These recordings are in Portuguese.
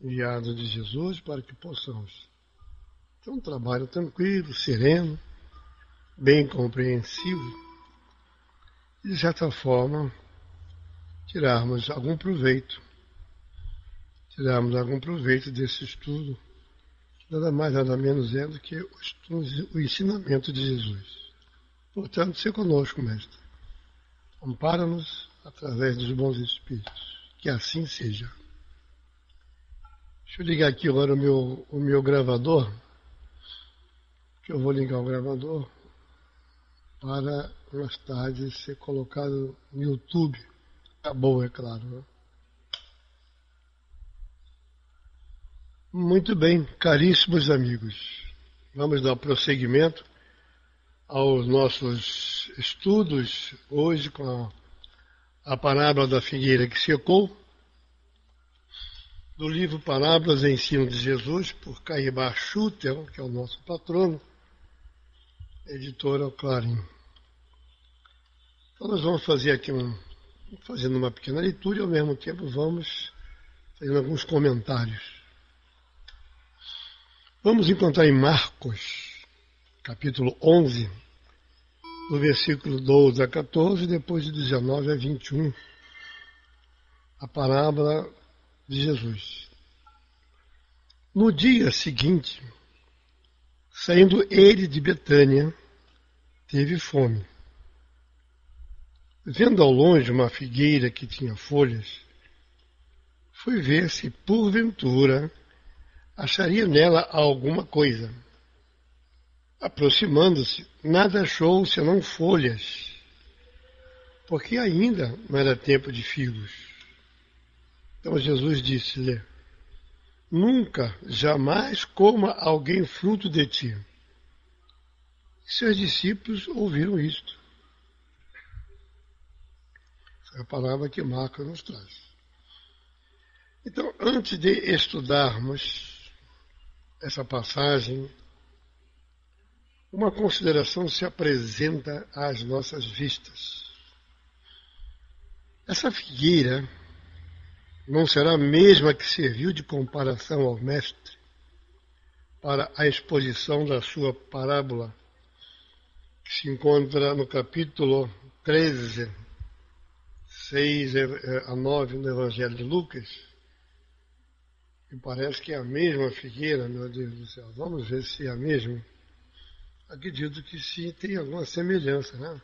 enviado de Jesus para que possamos ter um trabalho tranquilo, sereno, bem compreensivo e, de certa forma, tirarmos algum proveito desse estudo, nada mais, nada menos é do que o ensinamento de Jesus. Portanto, se conosco, Mestre, ampara-nos através dos bons Espíritos, que assim seja. Deixa eu ligar aqui agora o meu gravador, que eu vou ligar o gravador para mais tarde ser colocado no YouTube. Acabou, é claro, né? Muito bem, caríssimos amigos, vamos dar prosseguimento aos nossos estudos hoje com a parábola da figueira que secou, do livro Parábolas e Ensino de Jesus, por Caibá Schutel, que é o nosso patrono, editora Clarim. Então nós vamos fazer aqui fazendo uma pequena leitura e ao mesmo tempo vamos fazendo alguns comentários. Vamos encontrar em Marcos, capítulo 11, do versículo 12 a 14, depois de 19 a 21, a parábola de Jesus. No dia seguinte, saindo ele de Betânia, teve fome. Vendo ao longe uma figueira que tinha folhas, foi ver se, porventura, acharia nela alguma coisa. Aproximando-se, nada achou senão folhas, porque ainda não era tempo de figos. Então Jesus disse-lhe: nunca, jamais coma alguém fruto de ti. E seus discípulos ouviram isto. Essa é a palavra que Marcos nos traz. Então, antes de estudarmos essa passagem, uma consideração se apresenta às nossas vistas. Essa figueira não será a mesma que serviu de comparação ao Mestre para a exposição da sua parábola, que se encontra no capítulo 13, 6 a 9 no Evangelho de Lucas. E parece que é a mesma figueira, meu Deus do céu. Vamos ver se é a mesma. Acredito que sim, tem alguma semelhança, né?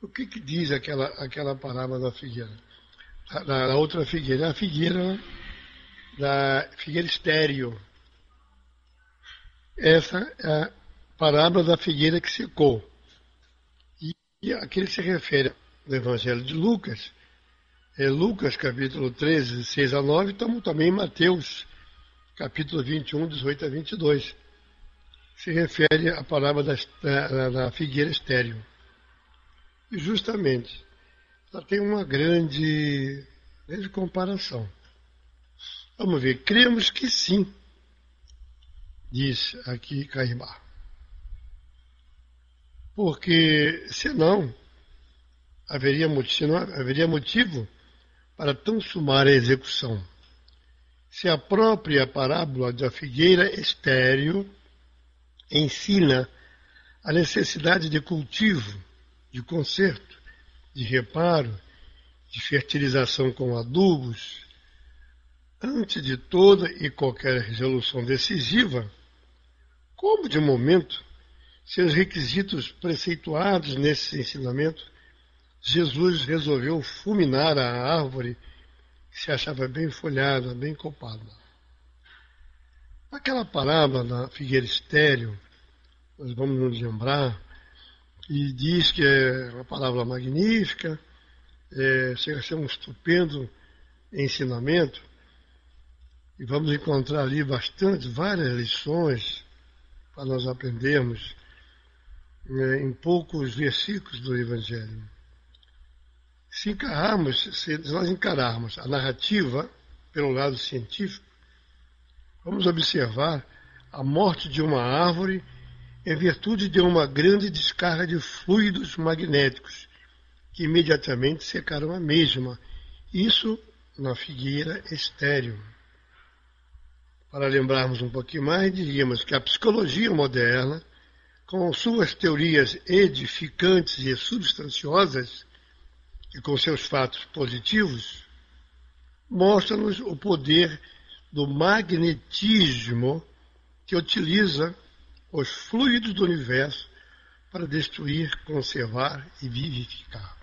O que diz aquela parábola da figueira? Da outra figueira, a figueira da figueira estéril. Essa é a parábola da figueira que secou. E aquele se refere ao Evangelho de Lucas, é Lucas capítulo 13, 6 a 9, estamos também em Mateus capítulo 21, 18 a 22. Se refere à parábola da figueira estéril. E justamente, ela tem uma grande comparação. Vamos ver, cremos que sim, diz aqui Caibá. Porque, senão haveria motivo para tão sumária execução. Se a própria parábola da figueira estéril ensina a necessidade de cultivo, de conserto, de reparo, de fertilização com adubos, antes de toda e qualquer resolução decisiva, como de momento, seus requisitos preceituados nesse ensinamento, Jesus resolveu fulminar a árvore que se achava bem folhada, bem copada. Aquela parábola da figueira estéril, nós vamos nos lembrar, e diz que é uma palavra magnífica, chega a ser um estupendo ensinamento, e vamos encontrar ali várias lições para nós aprendermos em poucos versículos do Evangelho. Se nós encararmos a narrativa pelo lado científico, vamos observar a morte de uma árvore em virtude de uma grande descarga de fluidos magnéticos, que imediatamente secaram a mesma. Isso na figueira estéril. para lembrarmos um pouquinho mais, diríamos que a psicologia moderna, com suas teorias edificantes e substanciosas, e com seus fatos positivos, mostra-nos o poder do magnetismo que utiliza os fluidos do universo para destruir, conservar e vivificar.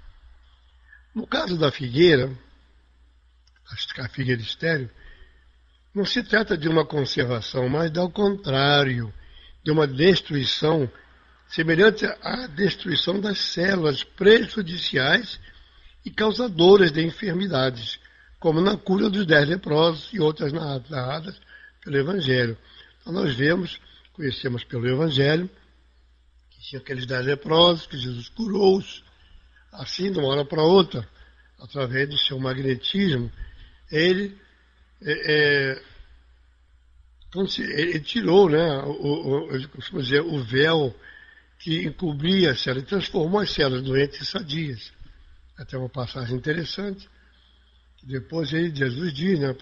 No caso da figueira, a figueira estéril, não se trata de uma conservação, mas ao contrário, de uma destruição semelhante à destruição das células prejudiciais e causadoras de enfermidades, como na cura dos 10 leprosos e outras narradas pelo Evangelho. Então nós conhecemos pelo Evangelho, que tinha aqueles 10 leprosos, que Jesus curou-os, assim, de uma hora para outra, através do seu magnetismo, ele tirou, né, ele costuma dizer, o véu que encobria as células, transformou as células doentes em sadias. Até uma passagem interessante, que depois Jesus diz, né,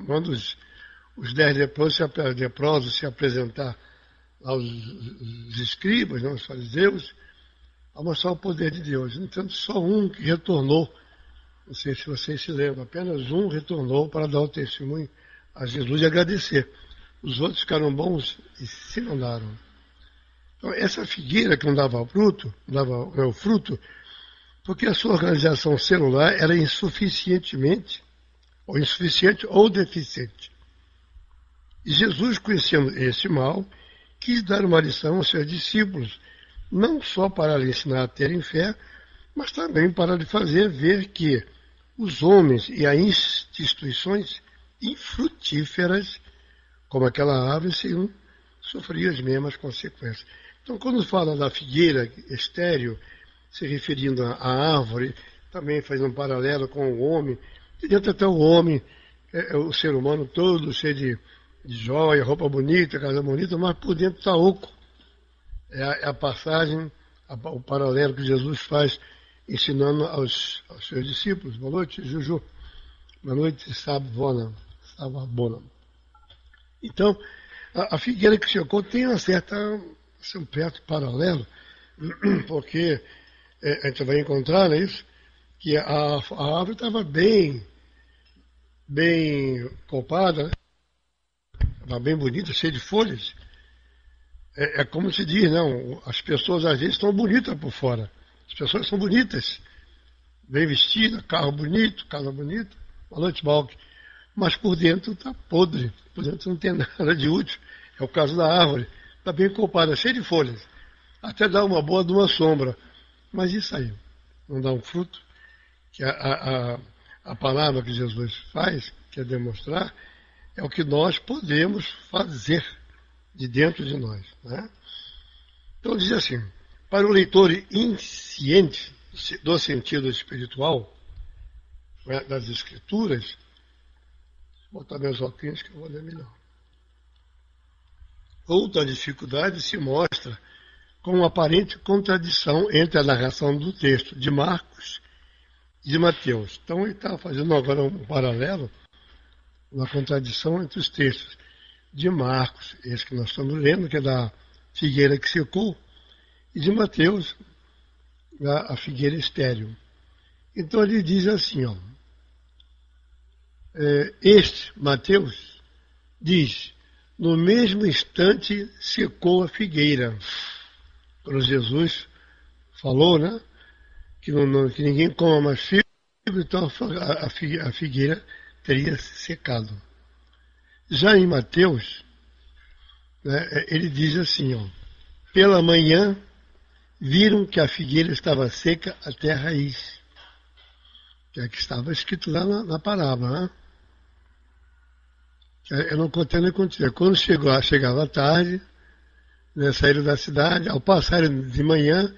manda os 10 leprosos se apresentar aos escribas, né, aos fariseus, a mostrar o poder de Deus. No entanto, só um que retornou, não sei se vocês se lembram, apenas um retornou para dar o testemunho a Jesus e agradecer. Os outros ficaram bons e se mandaram. Então, essa figueira que não dava fruto, porque a sua organização celular era insuficiente ou deficiente. E Jesus, conhecendo esse mal, quis dar uma lição aos seus discípulos, não só para lhe ensinar a terem fé, mas também para lhe fazer ver que os homens e as instituições infrutíferas, como aquela árvore, sofriam as mesmas consequências. Então, quando fala da figueira estéril, se referindo à árvore, também faz um paralelo com o homem, e dentro até o homem, o ser humano todo cheio de joia, roupa bonita, casa bonita, mas por dentro está oco. É a passagem, o paralelo que Jesus faz ensinando aos seus discípulos. Boa noite, Juju. Boa noite, Sabona. Então, a figueira que secou tem um certo paralelo, porque a gente vai encontrar, não é isso? Que a árvore estava bem copada, né? Estava bem bonita, cheia de folhas. É como se diz, não? As pessoas às vezes estão bonitas por fora. As pessoas são bonitas, bem vestidas, carro bonito, casa bonita, boa noite, Balque. Mas por dentro está podre, por dentro não tem nada de útil. É o caso da árvore, está bem copada, cheia de folhas. Até dá uma boa de uma sombra. Mas isso aí, não dá um fruto. Que a palavra que Jesus faz, quer demonstrar, é o que nós podemos fazer de dentro de nós. Né? Então diz assim, para o leitor insciente do sentido espiritual, né, das Escrituras, vou botar meus óculos que eu vou ler melhor. Outra dificuldade se mostra com uma aparente contradição entre a narração do texto de Marcos e de Mateus. Então ele está fazendo agora um paralelo, uma contradição entre os textos de Marcos, esse que nós estamos lendo, que é da figueira que secou, e de Mateus, a figueira estéril. Então ele diz assim, ó, Mateus, diz, no mesmo instante secou a figueira. Quando Jesus falou, né, que ninguém coma mais figos, então a figueira teria secado. Já em Mateus, né, ele diz assim, ó, pela manhã viram que a figueira estava seca até a raiz. Que é que estava escrito lá na parábola, né? Eu não contei nem continuei. Quando chegava a tarde, né, saíram da cidade, ao passarem de manhã,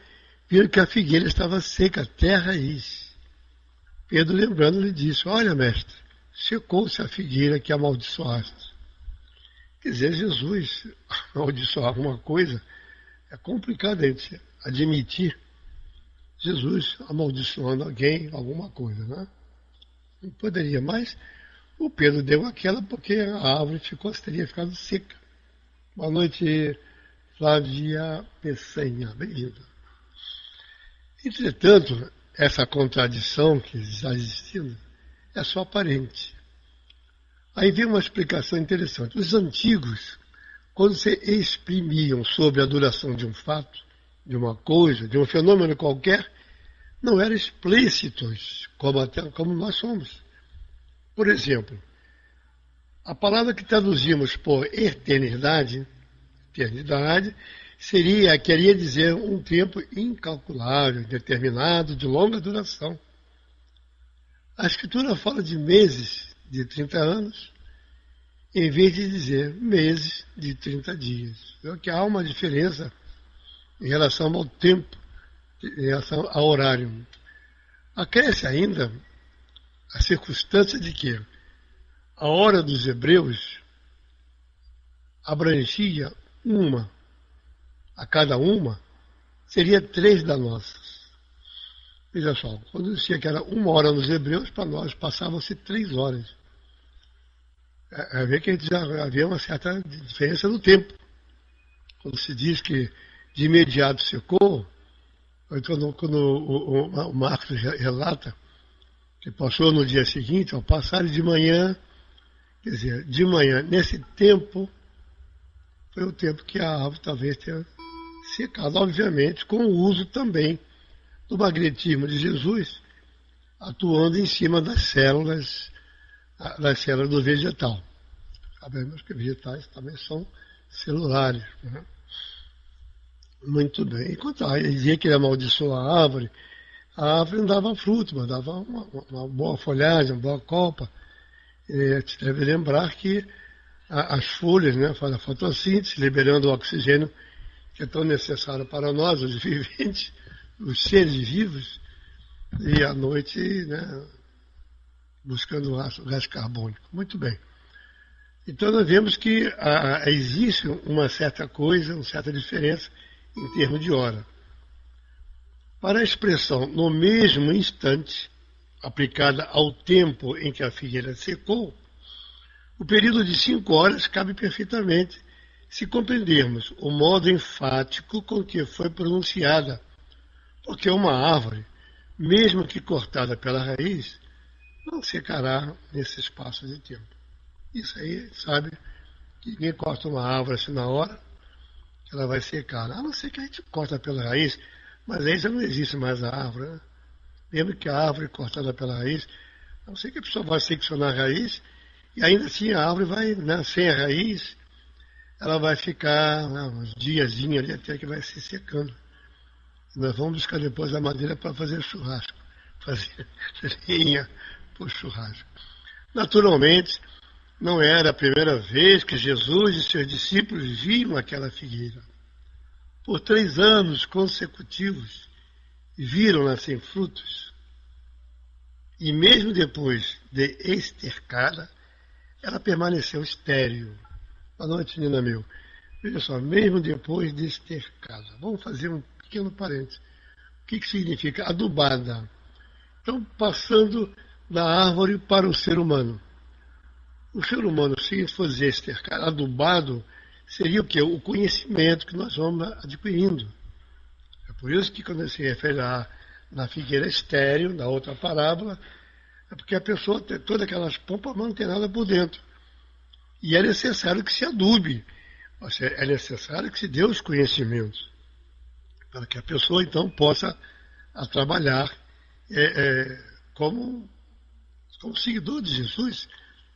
viram que a figueira estava seca até a raiz. Pedro, lembrando, lhe disse, olha, mestre, secou-se a figueira que amaldiçoaste. Quer dizer, Jesus amaldiçoar alguma coisa, é complicado a gente admitir Jesus amaldiçoando alguém, alguma coisa, né? Não poderia, mas O Pedro deu aquela porque a árvore teria ficado seca. Boa noite, Flávia Peçanha. Bem-vinda. Entretanto, essa contradição que está existindo é só aparente. Aí vem uma explicação interessante. Os antigos, quando se exprimiam sobre a duração de um fato, de uma coisa, de um fenômeno qualquer, não eram explícitos como nós somos. Por exemplo, a palavra que traduzimos por eternidade queria dizer um tempo incalculável, determinado, de longa duração. A Escritura fala de meses de 30 anos, em vez de dizer meses de 30 dias. Então, que há uma diferença em relação ao tempo, em relação ao horário. Acresce ainda a circunstância de que a hora dos hebreus abrangia a cada uma, seria 3 da nossas. Veja só, quando dizia que era 1 hora nos hebreus, para nós passavam-se 3 horas. Vê que já havia uma certa diferença no tempo. Quando se diz que de imediato secou, quando o Marcos relata que passou no dia seguinte, ao passar de manhã, quer dizer, de manhã, nesse tempo, foi o tempo que a árvore talvez tenha secado, obviamente, com o uso também do magnetismo de Jesus, atuando em cima das células do vegetal. Sabemos que vegetais também são celulares. Né? Muito bem. Enquanto ele dizia que ele amaldiçoou a árvore não dava fruto, mas dava uma boa folhagem, uma boa copa. Te deve lembrar que as folhas, né, fazem a fotossíntese, liberando o oxigênio que é tão necessário para nós, os viventes, os seres vivos, e à noite, né, buscando o gás carbônico. Muito bem. Então nós vemos que existe uma certa coisa, uma certa diferença em termos de hora. Para a expressão no mesmo instante, aplicada ao tempo em que a figueira secou, o período de 5 horas cabe perfeitamente se compreendermos o modo enfático com que foi pronunciada, porque uma árvore, mesmo que cortada pela raiz, não secará nesse espaço de tempo. Isso aí, sabe, que ninguém corta uma árvore assim na hora, que ela vai secar. A não ser que a gente corta pela raiz, mas aí já não existe mais a árvore. Né? Mesmo que a árvore cortada pela raiz, a não ser que a pessoa vai seccionar a raiz, e ainda assim a árvore vai, né, sem a raiz, ela vai ficar, né, uns diazinhos ali até que vai se secando. E nós vamos buscar depois a madeira para fazer churrasco, fazer lenha para o churrasco. Naturalmente, não era a primeira vez que Jesus e seus discípulos viram aquela figueira. Por 3 anos consecutivos, viram-na sem frutos. E mesmo depois de estercada, ela permaneceu estéril. Boa noite, Nina meu. Veja só, mesmo depois de estercada. Vamos fazer um pequeno parênteses. O que significa adubada? Então, passando da árvore para o ser humano. O ser humano, se fosse estercado, adubado, seria o quê? O conhecimento que nós vamos adquirindo. É por isso que quando se refere na figueira estéril, na outra parábola, é porque a pessoa tem todas aquelas pompas mantenadas por dentro. E é necessário que se adube. Ou seja, é necessário que se dê os conhecimentos. Para que a pessoa, então, possa trabalhar como seguidor de Jesus,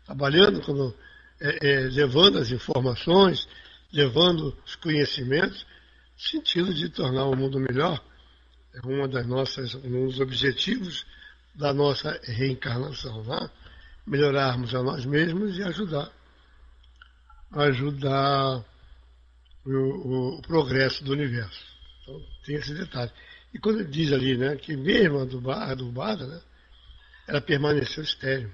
trabalhando, levando as informações, levando os conhecimentos, no sentido de tornar o mundo melhor. É um dos objetivos da nossa reencarnação, né? Melhorarmos a nós mesmos e ajudar o progresso do universo. Então, tem esse detalhe. E quando ele diz ali, né, que mesmo a adubada, né, ela permaneceu estéril.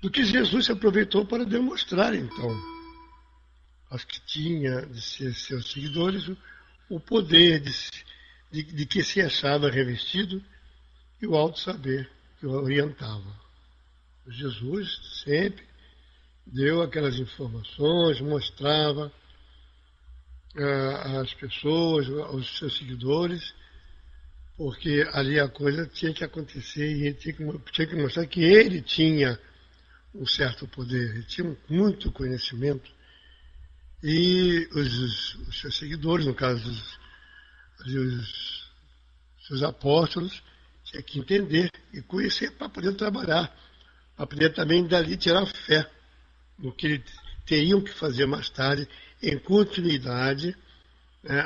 Do que Jesus se aproveitou para demonstrar, então, aos que tinha de ser seus seguidores o poder de que se achava revestido e o alto saber que o orientava. Jesus sempre deu aquelas informações, mostrava às pessoas, aos seus seguidores, porque ali a coisa tinha que acontecer e ele tinha que mostrar que ele tinha um certo poder, ele tinha muito conhecimento. E os seus seguidores, no caso os seus apóstolos, tinham que entender e conhecer para poder trabalhar, para poder também dali tirar fé no que eles teriam que fazer mais tarde, em continuidade,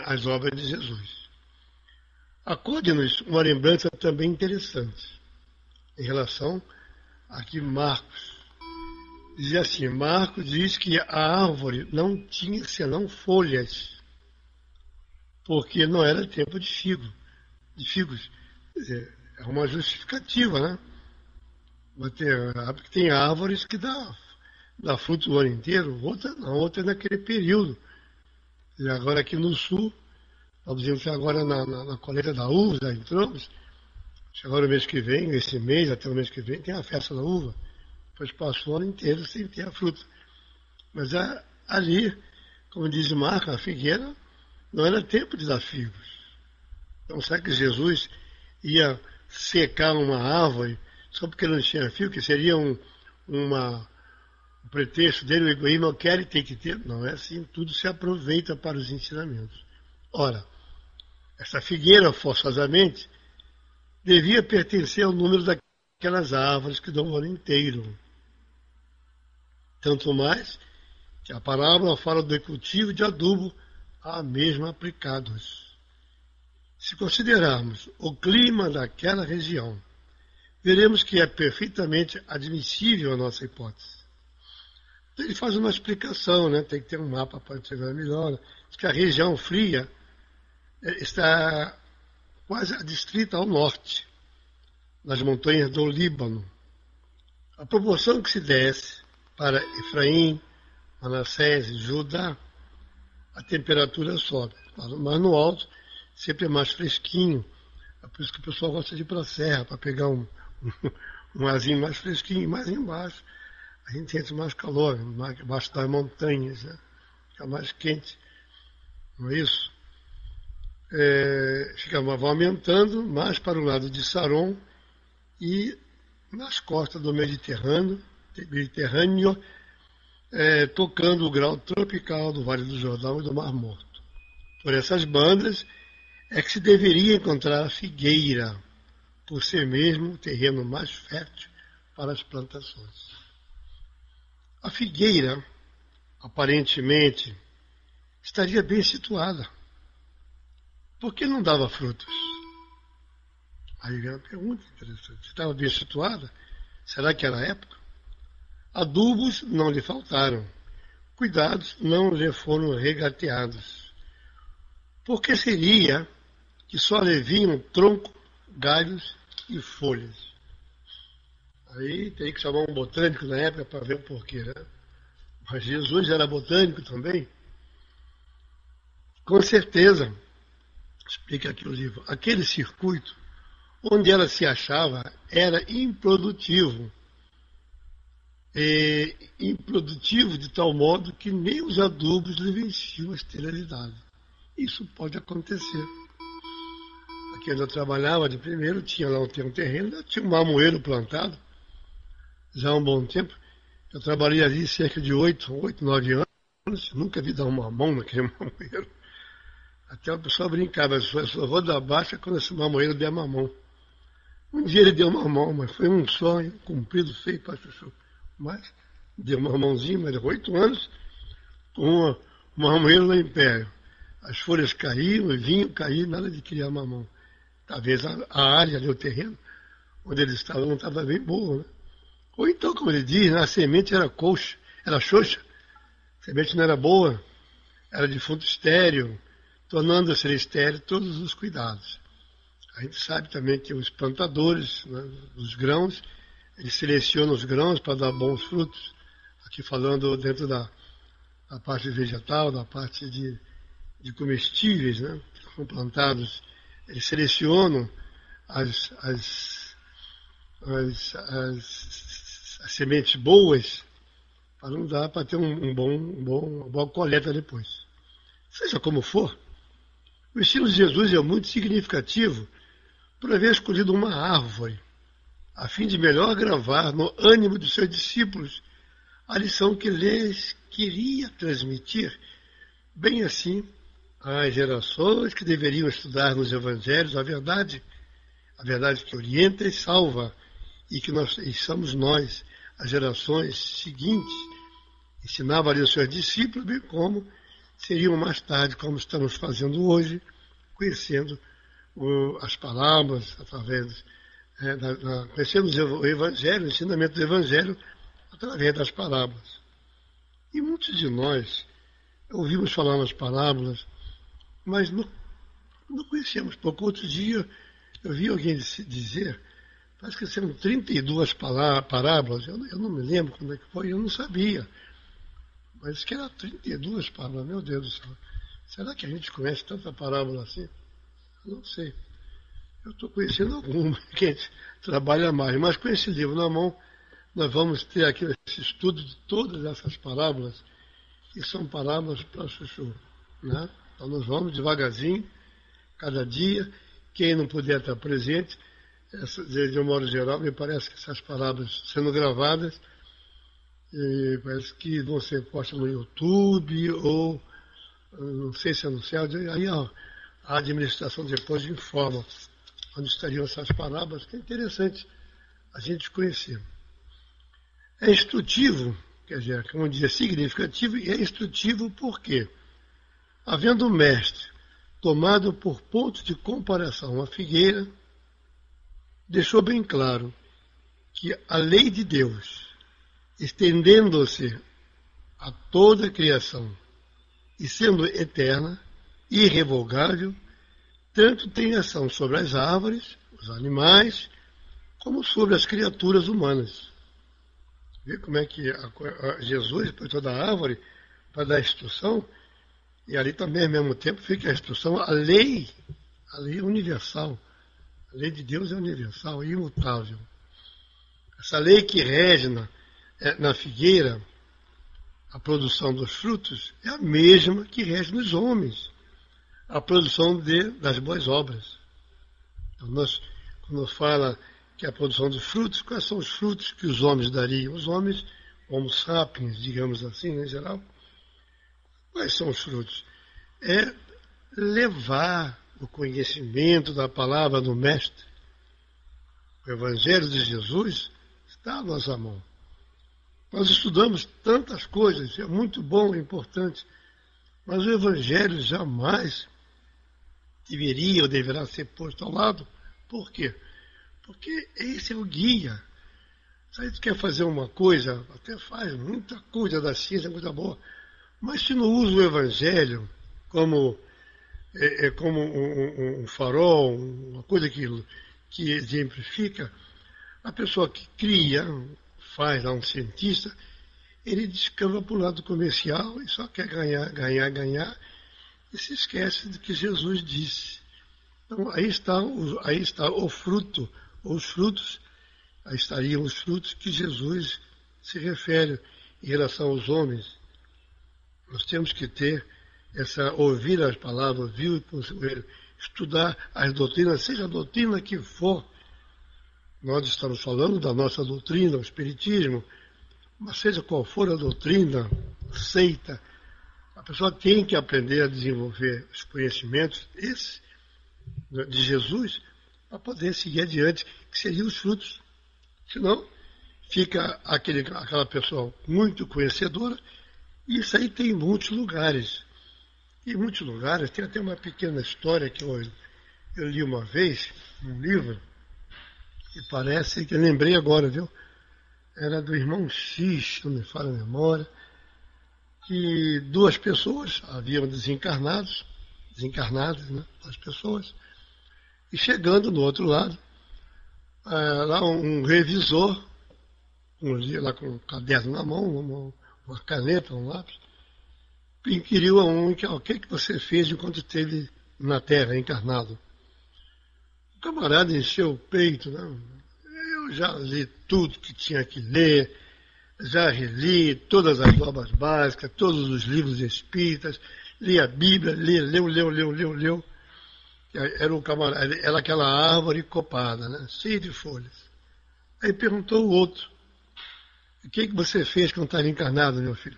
às obras de Jesus. Acorde-nos uma lembrança também interessante em relação a que Marcos dizia assim, Marcos diz que a árvore não tinha senão folhas, porque não era tempo de figos. Quer dizer, é uma justificativa, né? Porque tem árvores que dá fruto o ano inteiro, outra não, outra é naquele período. E agora aqui no sul, estamos dizendo que agora na colheita da uva, já entramos, agora o mês que vem, esse mês até o mês que vem, tem a festa da uva. Depois passa o ano inteiro sem ter a fruta. Mas ali, como diz Marcos, a figueira não era tempo de dar figos. Então, será que Jesus ia secar uma árvore só porque não tinha figo, que seria um pretexto dele, o egoísmo, eu quero e tem que ter? Não é assim, tudo se aproveita para os ensinamentos. Ora, essa figueira, forçosamente, devia pertencer ao número daquelas árvores que dão o ano inteiro. Tanto mais que a parábola fala do cultivo de adubo a mesmo aplicados. Se considerarmos o clima daquela região, veremos que é perfeitamente admissível a nossa hipótese. Então ele faz uma explicação, né? Tem que ter um mapa para chegar melhor. Diz que a região fria está quase adstrita ao norte, nas montanhas do Líbano. A proporção que se desse para Efraim, Manassés e Judá, a temperatura sobe. Mas no alto sempre é mais fresquinho. É por isso que o pessoal gosta de ir para a serra, para pegar um arzinho mais fresquinho. Mais embaixo a gente sente mais calor, embaixo das montanhas, né? Fica mais quente. Não é isso? Vai aumentando mais para o lado de Saron e nas costas do Mediterrâneo, tocando o grau tropical do Vale do Jordão e do Mar Morto. Por essas bandas é que se deveria encontrar a figueira, por ser mesmo o terreno mais fértil para as plantações. A figueira, aparentemente, estaria bem situada. Por que não dava frutos? Aí vem uma pergunta interessante. Estava bem situada? Será que era a época? Adubos não lhe faltaram. Cuidados não lhe foram regateados. Por que seria que só lhe vinham tronco, galhos e folhas? Aí teria que chamar um botânico na época para ver o porquê, né? Mas Jesus era botânico também? Com certeza, explica aqui o livro, aquele circuito onde ela se achava era improdutivo. Improdutivo de tal modo que nem os adubos lhe venciam a esterilidade. Isso pode acontecer. Aqui onde eu trabalhava de primeiro, tinha lá um terreno, tinha um mamoeiro plantado, já há um bom tempo. Eu trabalhei ali cerca de 8, 9 anos, nunca vi dar um mamão naquele mamoeiro. Até o pessoal brincava, eu só vou dar baixa quando esse mamoeiro der mamão. Um dia ele deu mamão, mas foi um sonho comprido, feio para chuchu. Mas deu mamãozinho, mas 8 anos, com um mamoeiro lá em pé. As folhas caíam, o vinho caía, nada de criar mamão. Talvez a área ali, o terreno, onde ele estava, não estava bem boa, né? Ou então, como ele diz, a semente era coxa, era xoxa, a semente não era boa, era defunto estéril, tornando a ser estéril todos os cuidados. A gente sabe também que os plantadores, né, dos grãos, eles selecionam os grãos para dar bons frutos. Aqui falando dentro da parte vegetal, da parte de comestíveis, né, que são plantados, eles selecionam as as sementes boas, para não dar para ter uma boa coleta depois. Seja como for, o ensino de Jesus é muito significativo por haver escolhido uma árvore, a fim de melhor gravar no ânimo dos seus discípulos a lição que lhes queria transmitir, bem assim às gerações que deveriam estudar nos evangelhos a verdade que orienta e salva, e somos nós, as gerações seguintes, ensinava ali os seus discípulos, bem como seriam mais tarde, como estamos fazendo hoje, conhecendo as palavras, através conhecemos o Evangelho, o ensinamento do Evangelho, através das parábolas. E muitos de nós ouvimos falar nas parábolas, mas não conhecemos pouco. Outro dia eu vi alguém dizer, parece que são 32 parábolas, eu não me lembro quando é que foi, eu não sabia. Mas que era 32 parábolas, meu Deus do céu. Será que a gente conhece tanta parábola assim? Eu não sei. Eu estou conhecendo alguma, que a gente trabalha mais, mas com esse livro na mão, nós vamos ter aqui esse estudo de todas essas parábolas, que são parábolas para chuchu. Né? Então nós vamos devagarzinho, cada dia. Quem não puder estar presente, de um modo geral, me parece que essas parábolas sendo gravadas, parece que vão ser postas no YouTube ou não sei se é no céu, aí a administração depois informa onde estariam essas parábolas, que é interessante a gente conhecer. É instrutivo, quer dizer, como dizer, significativo, e é instrutivo por quê? Havendo o mestre tomado por ponto de comparação a figueira, deixou bem claro que a lei de Deus, estendendo-se a toda a criação e sendo eterna, irrevogável, tanto tem ação sobre as árvores, os animais, como sobre as criaturas humanas. Vê como é que Jesus põe toda a árvore para dar instrução, e ali também, ao mesmo tempo, fica a instrução, a lei é universal. A lei de Deus é universal, é imutável. Essa lei que rege na figueira, a produção dos frutos, é a mesma que rege nos homens, a produção das boas obras. Então, quando fala que a produção dos frutos, quais são os frutos que os homens dariam? Os homens, homo sapiens, digamos assim, em geral, quais são os frutos? É levar o conhecimento da palavra do Mestre. O Evangelho de Jesus está à nossa mão. Nós estudamos tantas coisas, é muito bom, é importante, mas o Evangelho jamais deveria ou deverá ser posto ao lado. Por quê? Porque esse é o guia. Se a gente quer fazer uma coisa, até faz muita coisa da ciência, coisa boa, mas se não usa o Evangelho como um farol, uma coisa que exemplifica, a pessoa que cria, faz lá um cientista, ele descamba para o lado comercial e só quer ganhar, e se esquece de que Jesus disse. Então aí está o fruto, os frutos, aí estariam os frutos que Jesus se refere em relação aos homens. Nós temos que ter ouvir as palavras, ouvir o conselho, estudar as doutrinas, seja a doutrina que for. Nós estamos falando da nossa doutrina, o Espiritismo, mas seja qual for a doutrina, seita, a pessoa tem que aprender a desenvolver os conhecimentos de Jesus para poder seguir adiante, que seriam os frutos. Senão, fica aquela pessoa muito conhecedora, e isso aí tem em muitos lugares. Em muitos lugares, tem até uma pequena história que eu li uma vez, num livro, e parece que eu lembrei agora, viu? Era do irmão X, não me falha a memória, que duas pessoas haviam desencarnadas, né? Duas pessoas, e chegando no outro lado, lá um revisor, lá com um caderno na mão, uma caneta, um lápis, inquiriu a um o que você fez enquanto esteve na Terra, encarnado. O camarada encheu o peito, né? Eu já li tudo que tinha que ler, já reli todas as obras básicas, todos os livros espíritas, li a Bíblia, leu. Era um camarada, era aquela árvore copada, né? Cheia de folhas. Aí perguntou o outro: o que você fez quando estava encarnado, meu filho?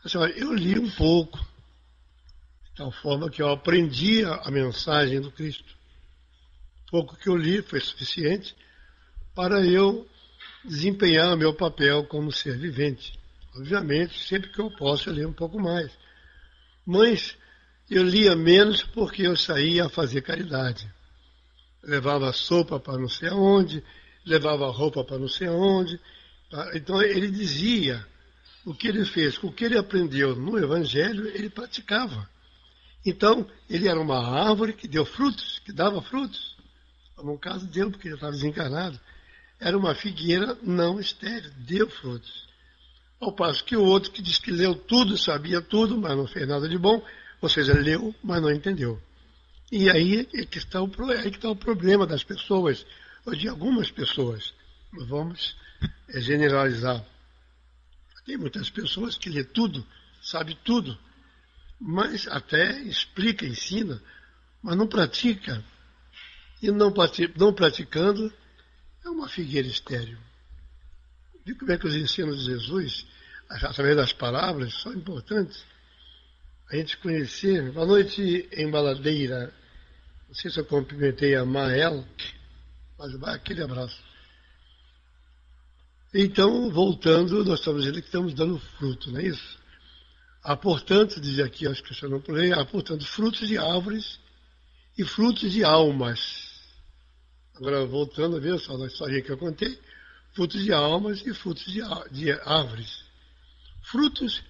Assim, olha, eu li um pouco, de tal forma que eu aprendi a mensagem do Cristo. O pouco que eu li foi suficiente para eu desempenhar o meu papel como ser vivente. Obviamente, sempre que eu posso, eu leio um pouco mais. Mas eu lia menos porque eu saía a fazer caridade. Levava sopa para não sei aonde, levava roupa para não sei aonde. Então ele dizia o que ele fez, o que ele aprendeu no Evangelho, ele praticava. Então, ele era uma árvore que deu frutos, que dava frutos. No caso dele, porque ele estava desencarnado. Era uma figueira não estéril, deu frutos. Ao passo que o outro que diz que leu tudo, sabia tudo, mas não fez nada de bom, ou seja, leu, mas não entendeu. E aí é que está o problema das pessoas, ou de algumas pessoas. Vamos generalizar. Tem muitas pessoas que lê tudo, sabe tudo, mas até explica, ensina, mas não pratica. E não praticando é uma figueira estéril. Viu como é que os ensinos de Jesus, através das palavras, são importantes? A gente conhecer. Boa noite, embaladeira. Não sei se eu cumprimentei a Mael, mas vai aquele abraço. Então, voltando, nós estamos dizendo que estamos dando fruto, não é isso? Há, portanto, diz aqui, acho que eu não pulei, há, portanto, frutos de árvores e frutos de almas. Agora, voltando a ver só na história que eu contei, frutos de almas e frutos de árvores. Frutos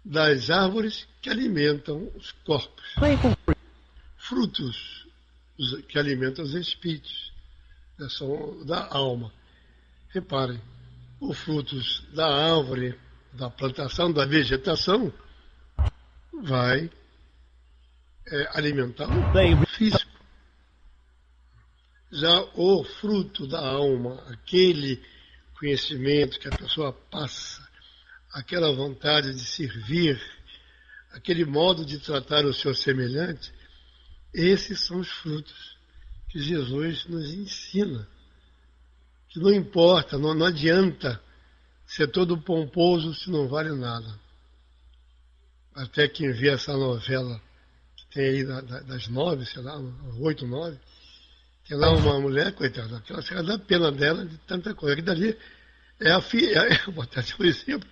das árvores que alimentam os corpos. Frutos que alimentam os espíritos, né, são da alma. Reparem, os frutos da árvore, da plantação, da vegetação, vai alimentar o corpo físico. Já o fruto da alma, aquele conhecimento que a pessoa passa, aquela vontade de servir, aquele modo de tratar o seu semelhante, esses são os frutos que Jesus nos ensina. Que não importa, não adianta ser todo pomposo se não vale nada. Até quem vê essa novela que tem aí das 9, sei lá, 8, 9, tem lá uma mulher, coitada, aquela chega da pena dela de tanta coisa. Que dali vou até por exemplo,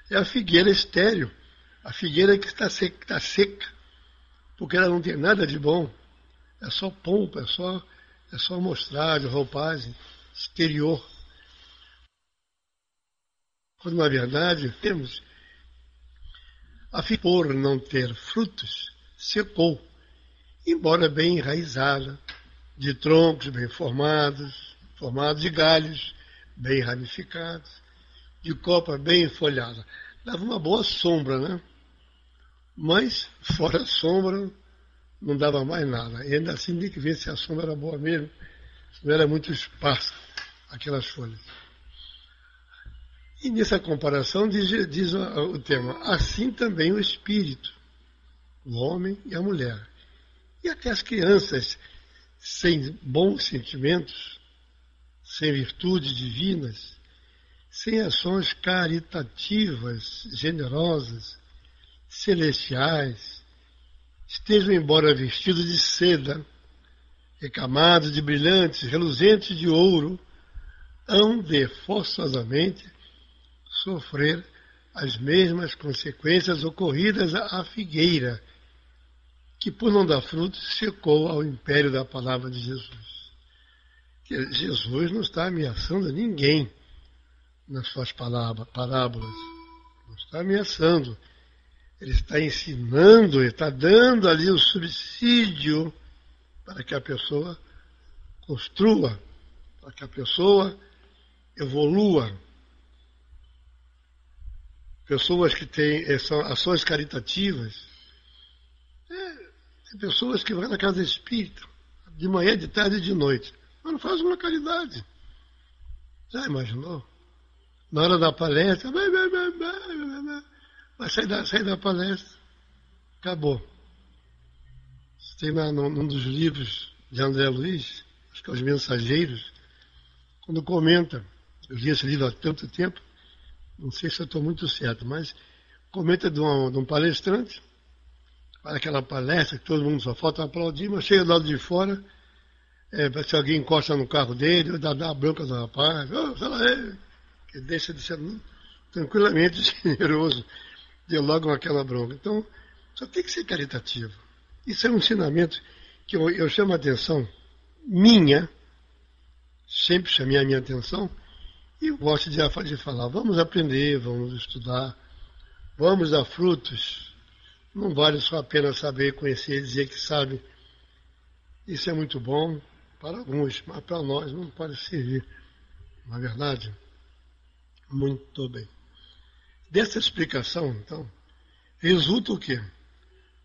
é a figueira estéril, a figueira que está seca, porque ela não tem nada de bom, é só pompa, é só mostragem, roupagem exterior. Quando na verdade temos a figueira, por não ter frutos, secou, embora bem enraizada, de troncos bem formados de galhos bem ramificados, de copa bem folhada. Dava uma boa sombra, né? Mas, fora a sombra, não dava mais nada. E ainda assim, tem que ver se a sombra era boa mesmo, se não era muito espaço, aquelas folhas. E nessa comparação, diz o tema, assim também o espírito, o homem e a mulher. E até as crianças, sem bons sentimentos, sem virtudes divinas, sem ações caritativas, generosas, celestiais, estejam embora vestidos de seda, recamados de brilhantes, reluzentes de ouro, hão de forçosamente sofrer as mesmas consequências ocorridas à figueira, que por não dar frutos secou ao império da palavra de Jesus. Que Jesus não está ameaçando ninguém nas suas parábolas, não está ameaçando. Ele está ensinando, ele está dando ali o subsídio para que a pessoa construa, para que a pessoa evolua. Pessoas que têm ações caritativas, tem pessoas que vão na casa espírita, de manhã, de tarde e de noite, mas não fazem uma caridade. Já imaginou? Na hora da palestra, vai sair da palestra, acabou. Tem num dos livros de André Luiz, acho que é Os Mensageiros, quando comenta, eu li esse livro há tanto tempo, não sei se eu estou muito certo, mas comenta de um palestrante, para aquela palestra que todo mundo só falta aplaudir, mas chega do lado de fora, se alguém encosta no carro dele, dá a bronca do rapaz, que deixa de ser tranquilamente generoso, deu logo aquela bronca. Então, só tem que ser caritativo. Isso é um ensinamento que eu chamo a atenção minha, sempre chamei a minha atenção, e eu gosto de falar, vamos aprender, vamos estudar, vamos dar frutos. Não vale só apenas saber, conhecer, dizer que sabe. Isso é muito bom para alguns, mas para nós não pode servir. Na verdade, muito bem. Dessa explicação, então, resulta o quê?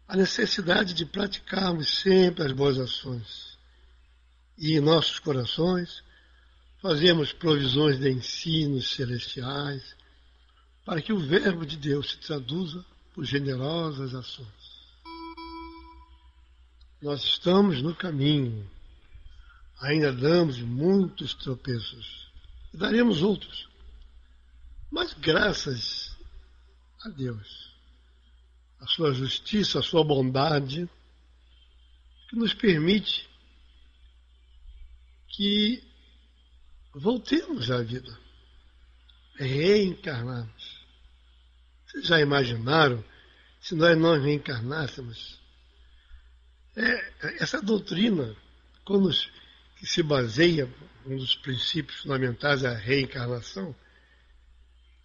A necessidade de praticarmos sempre as boas ações. E em nossos corações, fazemos provisões de ensinos celestiais para que o verbo de Deus se traduza por generosas ações. Nós estamos no caminho, ainda damos muitos tropeços, e daremos outros. Mas graças a Deus, a sua justiça, a sua bondade, que nos permite que voltemos à vida, reencarnarmos. Vocês já imaginaram se nós não reencarnássemos? Essa doutrina, que se baseia, um dos princípios fundamentais é a reencarnação.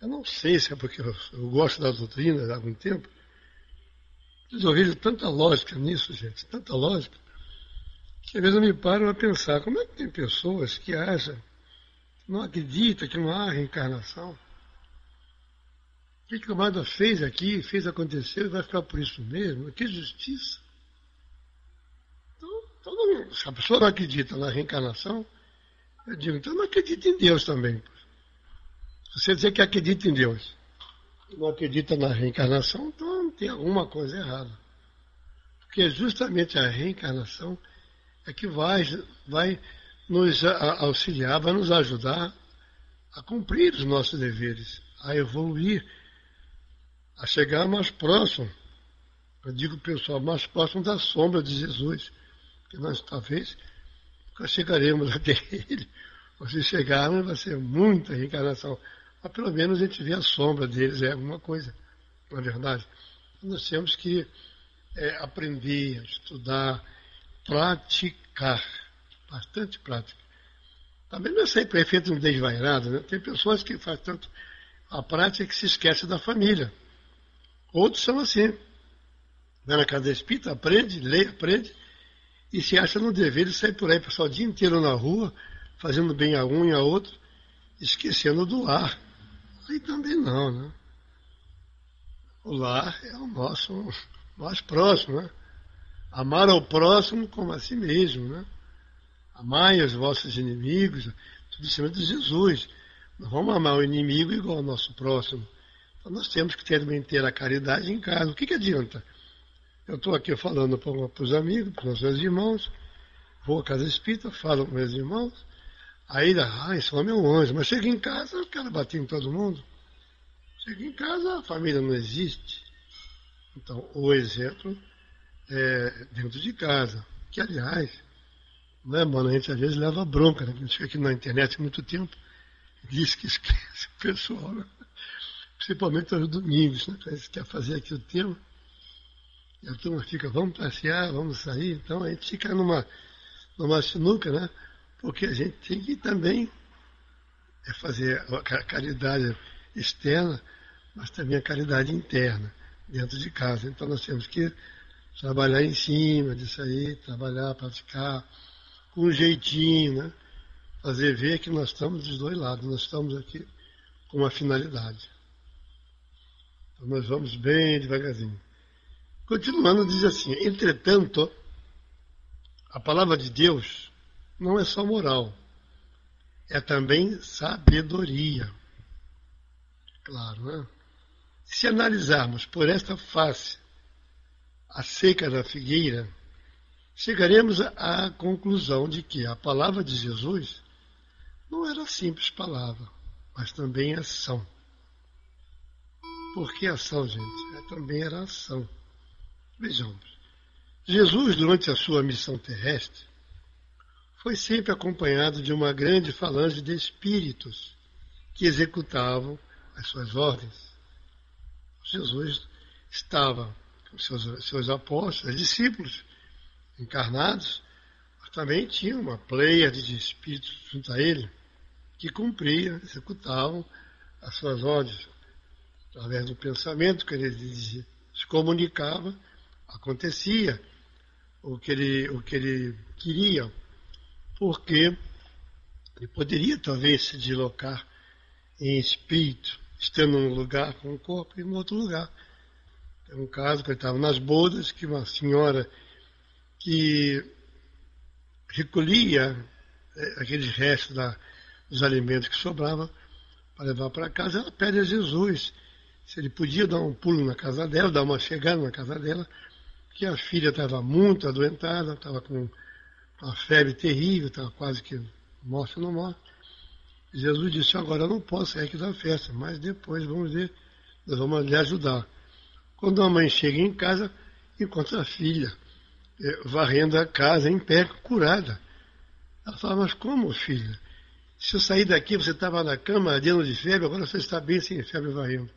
Eu não sei se é porque eu gosto da doutrina há algum tempo, mas eu vejo tanta lógica nisso, gente, tanta lógica, que às vezes eu me paro a pensar, como é que tem pessoas que acham, não acreditam que não há reencarnação? O que o Mada fez aqui, fez acontecer, vai ficar por isso mesmo? Que justiça! Então, se a pessoa não acredita na reencarnação, eu digo, então não acredita em Deus também. Se você dizer que acredita em Deus e não acredita na reencarnação, então tem alguma coisa errada. Porque justamente a reencarnação é que vai nos auxiliar, vai nos ajudar a cumprir os nossos deveres, a evoluir, a chegar mais próximo, eu digo pessoal, mais próximo da sombra de Jesus, que nós talvez nunca chegaremos até ele, ou se chegarmos vai ser muita reencarnação, mas pelo menos a gente vê a sombra deles, é alguma coisa, não é verdade? Nós temos que aprender, estudar, praticar, bastante prática. Também não é sempre feito um desvairado, né? Tem pessoas que fazem tanto a prática que se esquece da família. Outros são assim. Vai na casa espírita, aprende, lê, aprende, e se acha no dever de sair por aí, passar o dia inteiro na rua, fazendo bem a um e a outro, esquecendo do lar. Aí também não, né? O lar é o nosso mais próximo, né? Amar ao próximo como a si mesmo, né? Amai os vossos inimigos, tudo em cima de Jesus. Não vamos amar o inimigo igual ao nosso próximo. Então nós temos que também ter a caridade em casa. O que adianta? Eu estou aqui falando para os amigos, para os meus irmãos, vou à casa espírita, falo com meus irmãos, aí, esse homem é um anjo, mas chega em casa, eu quero bater em todo mundo. Chega em casa, a família não existe. Então, o exemplo é dentro de casa, que aliás, não é, mano, a gente às vezes leva bronca, né? A gente fica aqui na internet há muito tempo, diz que esquece o pessoal, né? Principalmente aos domingos, né? A gente quer fazer aqui o tema, e a turma fica, vamos passear, vamos sair, então a gente fica numa sinuca, né? Porque a gente tem que também fazer a caridade externa, mas também a caridade interna, dentro de casa. Então nós temos que trabalhar em cima disso aí, trabalhar, praticar, com um jeitinho, né? Fazer ver que nós estamos dos dois lados, nós estamos aqui com uma finalidade. Então nós vamos bem devagarzinho. Continuando, diz assim, entretanto, a palavra de Deus não é só moral, é também sabedoria. Claro, né? Se analisarmos por esta face a seca da figueira, chegaremos à conclusão de que a palavra de Jesus não era simples palavra, mas também ação. Por que ação, gente? Também era ação. Vejamos. Jesus, durante a sua missão terrestre, foi sempre acompanhado de uma grande falange de espíritos que executavam as suas ordens. Jesus estava com seus apóstolos, discípulos encarnados, mas também tinha uma pleiade de espíritos junto a ele que cumpriam, executavam as suas ordens. Através do pensamento que ele dizia, se comunicava, acontecia o que ele queria, porque ele poderia talvez se deslocar em espírito, estando num lugar com o corpo e em outro lugar. Tem um caso que ele estava nas bodas, que uma senhora que recolhia aqueles restos dos alimentos que sobravam para levar para casa, ela pede a Jesus se ele podia dar um pulo na casa dela, dar uma chegada na casa dela, porque a filha estava muito adoentada, estava com uma febre terrível, estava quase que morta ou não morta. Jesus disse, agora eu não posso sair aqui da festa, mas depois vamos ver, nós vamos lhe ajudar. Quando a mãe chega em casa, encontra a filha varrendo a casa em pé, curada. Ela fala, mas como, filha? Se eu sair daqui, você estava na cama, ardendo de febre, agora você está bem sem febre varrendo.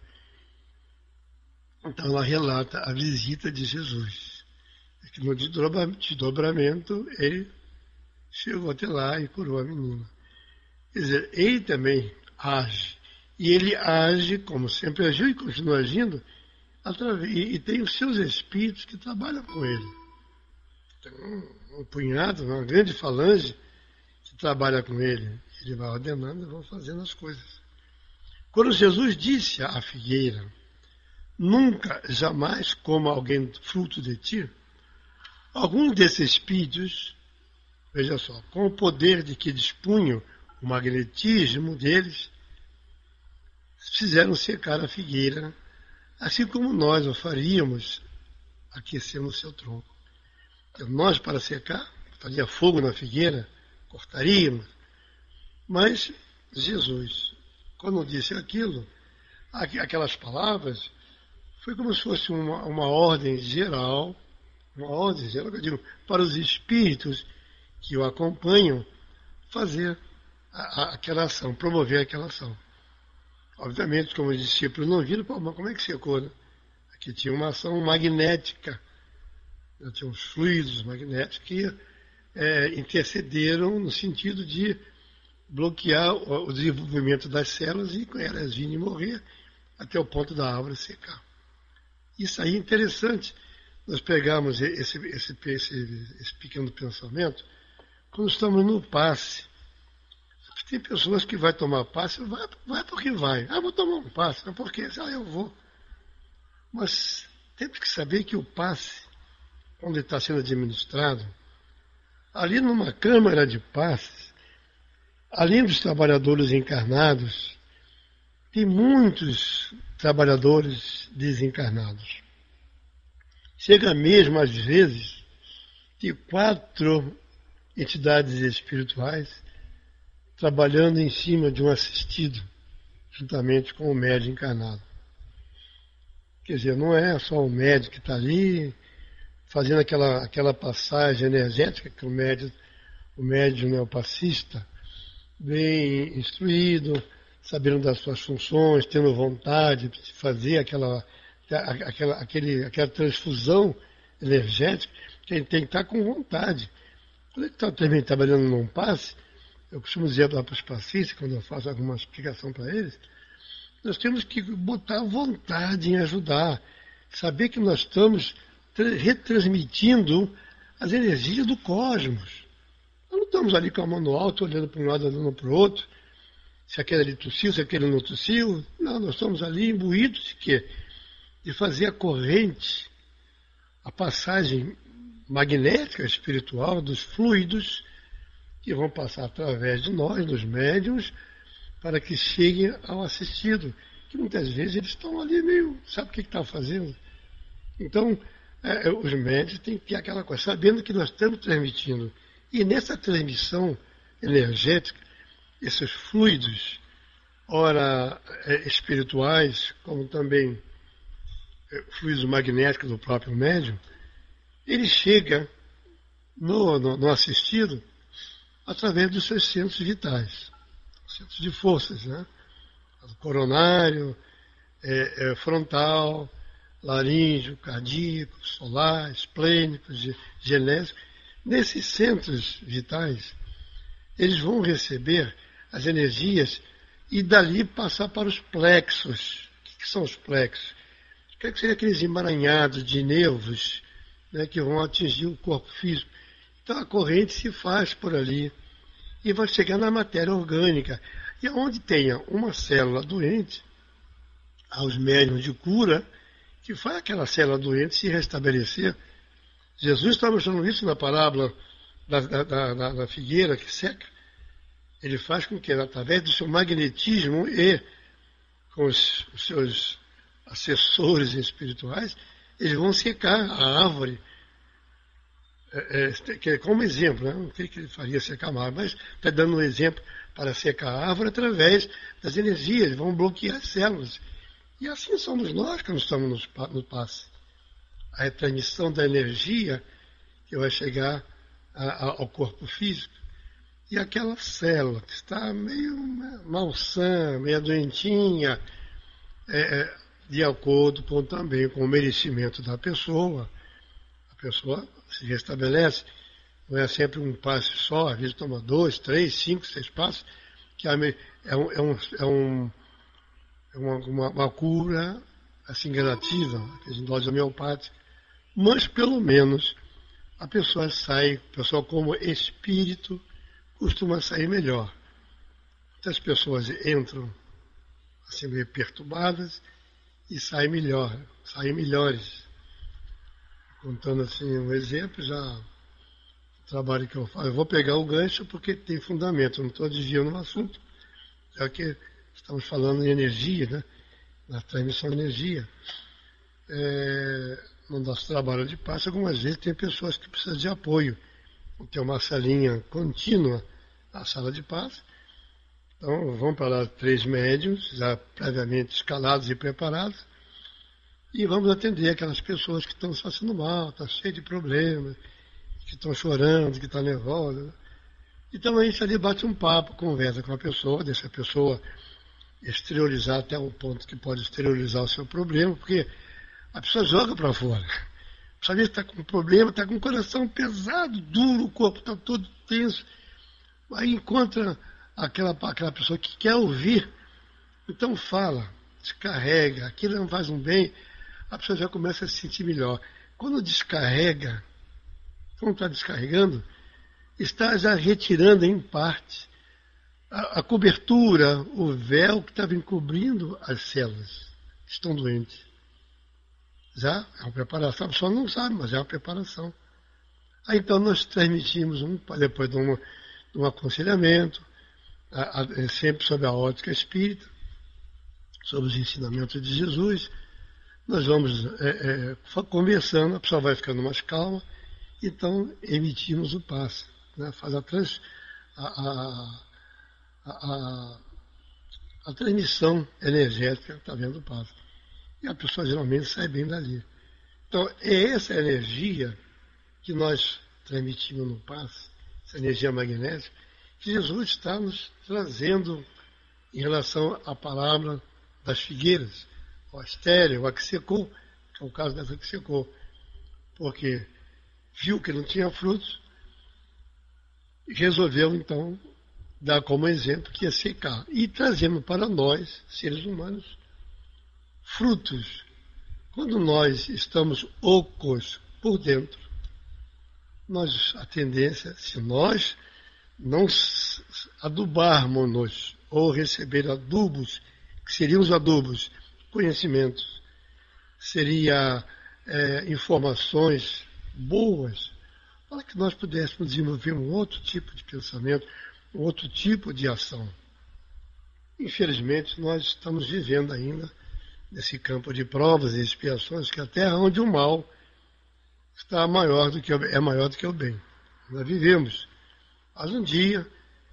Então ela relata a visita de Jesus. Que no desdobramento ele chegou até lá e curou a menina. Quer dizer, ele também age. E ele age como sempre agiu e continua agindo, e tem os seus espíritos que trabalham com ele. Tem um punhado, uma grande falange que trabalha com ele. Ele vai ordenando e vai fazendo as coisas. Quando Jesus disse à figueira, nunca, jamais coma alguém fruto de ti, alguns desses espíritos, veja só, com o poder de que dispunham o magnetismo deles, fizeram secar a figueira, assim como nós o faríamos, aquecendo o seu tronco. Então, nós, para secar, faria fogo na figueira, cortaríamos, mas Jesus, quando disse aquilo, aquelas palavras, foi como se fosse uma ordem geral, eu digo, para os espíritos que o acompanham, fazer aquela ação, promover aquela ação. Obviamente, como os discípulos não viram, mas como é que secou, né? Aqui tinha uma ação magnética, tinha uns fluidos magnéticos que intercederam no sentido de bloquear o desenvolvimento das células e elas virem morrer até o ponto da árvore secar. Isso aí é interessante, nós pegamos esse pequeno pensamento quando estamos no passe. Tem pessoas que vão tomar passe, vai porque vai. Vou tomar um passe, mas por quê? Eu vou. Mas temos que saber que o passe, quando ele está sendo administrado, ali numa câmara de passes, além dos trabalhadores encarnados, tem muitos trabalhadores desencarnados. Chega mesmo, às vezes, de 4 entidades espirituais trabalhando em cima de um assistido, juntamente com o médium encarnado. Quer dizer, não é só o médium que está ali fazendo aquela passagem energética que o médium neopassista, bem instruído, sabendo das suas funções, tendo vontade de fazer aquela transfusão energética, que ele tem que estar com vontade. Quando ele está também trabalhando num passe, eu costumo dizer para os passistas, quando eu faço alguma explicação para eles, nós temos que botar vontade em ajudar, saber que nós estamos retransmitindo as energias do cosmos. Nós não estamos ali com a mão no alto, olhando para um lado, olhando para o outro, se aquele ali tossiu, se aquele não tossiu. Não, nós estamos ali imbuídos de quê? De fazer a corrente, a passagem magnética, espiritual, dos fluidos que vão passar através de nós, dos médiuns, para que cheguem ao assistido, que muitas vezes eles estão ali meio, sabe o que estão fazendo? Então, os médios têm que ter aquela coisa, sabendo que nós estamos transmitindo. E nessa transmissão energética, esses fluidos, ora espirituais, como também fluidos magnéticos do próprio médium, ele chega no assistido através dos seus centros vitais, centros de forças, né? Coronário, frontal, laríngeo, cardíaco, solar, esplênico, genésico. Nesses centros vitais, eles vão receber as energias e dali passar para os plexos. O que são os plexos? Que seriam aqueles emaranhados de nervos, né, que vão atingir o corpo físico. Então a corrente se faz por ali e vai chegar na matéria orgânica. E onde tenha uma célula doente, aos médiuns de cura, que faz aquela célula doente se restabelecer. Jesus está mostrando isso na parábola da figueira que seca. Ele faz com que, através do seu magnetismo e com os seus assessores espirituais, eles vão secar a árvore. Como exemplo, né? Não sei que ele faria secar a árvore, mas está dando um exemplo para secar a árvore através das energias, eles vão bloquear as células. E assim somos nós que estamos no passe. A transmissão da energia que vai chegar ao corpo físico. E aquela célula que está meio malsã, meio doentinha, de acordo também com o merecimento da pessoa, a pessoa se restabelece. Não é sempre um passe só, às vezes toma 2, 3, 5, 6 passos, que uma cura assim gradativa, aqueles doses homeopáticas, mas pelo menos a pessoa como espírito costuma sair melhor. Muitas pessoas entram assim meio perturbadas e saem melhores. Contando assim um exemplo, já o trabalho que eu faço, eu vou pegar o gancho porque tem fundamento, eu não estou desviando no assunto, já que estamos falando em energia, né? Na transmissão de energia. No nosso trabalho de passe, algumas vezes tem pessoas que precisam de apoio. Tem uma salinha contínua na sala de passe. Então vão para lá 3 médiuns, já previamente escalados e preparados, e vamos atender aquelas pessoas que estão se passando mal, estão cheias de problemas, que estão chorando, que estão nervosas. Então a gente ali bate um papo, conversa com a pessoa, deixa a pessoa exteriorizar até um ponto que pode exteriorizar o seu problema, porque a pessoa joga para fora. A pessoa está com um problema, está com o coração pesado, duro, o corpo está todo tenso. Aí encontra aquela pessoa que quer ouvir, então fala, descarrega, aquilo não faz um bem, a pessoa já começa a se sentir melhor. Quando descarrega, quando está descarregando, está já retirando em parte a cobertura, o véu que estava encobrindo as células que estão doentes. Já é uma preparação, a pessoa não sabe, mas é uma preparação. Aí então nós transmitimos, depois de um aconselhamento, sempre sob a ótica espírita, sobre os ensinamentos de Jesus, nós vamos conversando, a pessoa vai ficando mais calma, então emitimos o passe, né? Faz a transmissão energética, está vendo o passe. E a pessoa geralmente sai bem dali. Então é essa energia que nós transmitimos no passe, essa energia magnética, que Jesus está nos trazendo em relação à palavra das figueiras, o estéreo, a que secou, que é o caso dessa que secou, porque viu que não tinha frutos e resolveu então dar como exemplo que ia secar, e trazendo para nós, seres humanos, frutos. Quando nós estamos ocos por dentro, a tendência, se nós não adubarmos-nos ou receber adubos, que seriam os adubos, conhecimentos, seria informações boas, para que nós pudéssemos desenvolver um outro tipo de pensamento, um outro tipo de ação. Infelizmente, nós estamos vivendo ainda nesse campo de provas e expiações, que é a terra onde o mal está maior do que é maior do que o bem. Nós vivemos. Mas um dia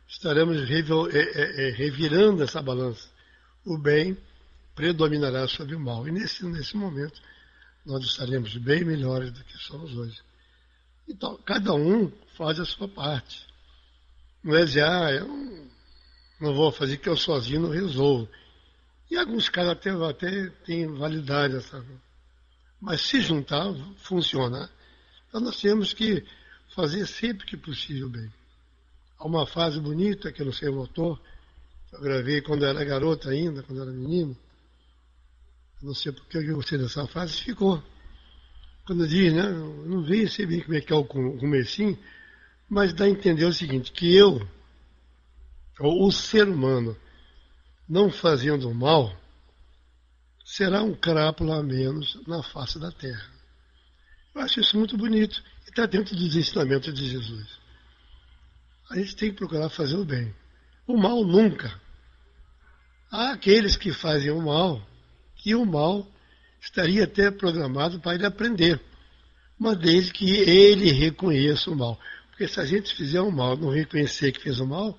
estaremos revirando essa balança. O bem predominará sobre o mal. E nesse momento nós estaremos bem melhores do que somos hoje. Então, cada um faz a sua parte. Não é dizer, eu não vou fazer que eu sozinho não resolvo. E alguns casos até têm validade, sabe? Mas se juntar, funciona. Então nós temos que fazer sempre que possível bem. Há uma fase bonita, que eu não sei o autor, eu gravei quando eu era garota ainda, quando eu era menino. Eu não sei porque eu gostei dessa fase, ficou. Quando diz, né, eu não vejo sei bem como é que é o comecinho, mas dá a entender o seguinte, que eu, ou o ser humano, não fazendo o mal, será um crápula a menos na face da terra. Eu acho isso muito bonito e está dentro dos ensinamentos de Jesus. A gente tem que procurar fazer o bem. O mal nunca. Há aqueles que fazem o mal, que o mal estaria até programado para ele aprender, mas desde que ele reconheça o mal. Porque se a gente fizer o mal, não reconhecer que fez o mal,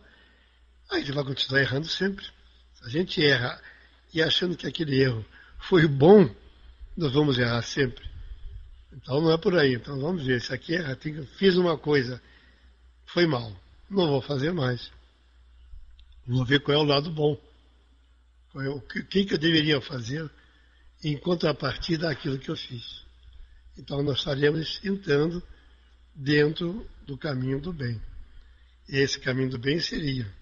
aí ele vai continuar errando sempre. Se a gente erra e achando que aquele erro foi bom, nós vamos errar sempre. Então não é por aí. Então vamos ver, se aqui erra, fiz uma coisa, foi mal, não vou fazer mais. Vou ver qual é o lado bom. O que eu deveria fazer em contrapartida daquilo que eu fiz. Então nós estaremos entrando dentro do caminho do bem. E esse caminho do bem seria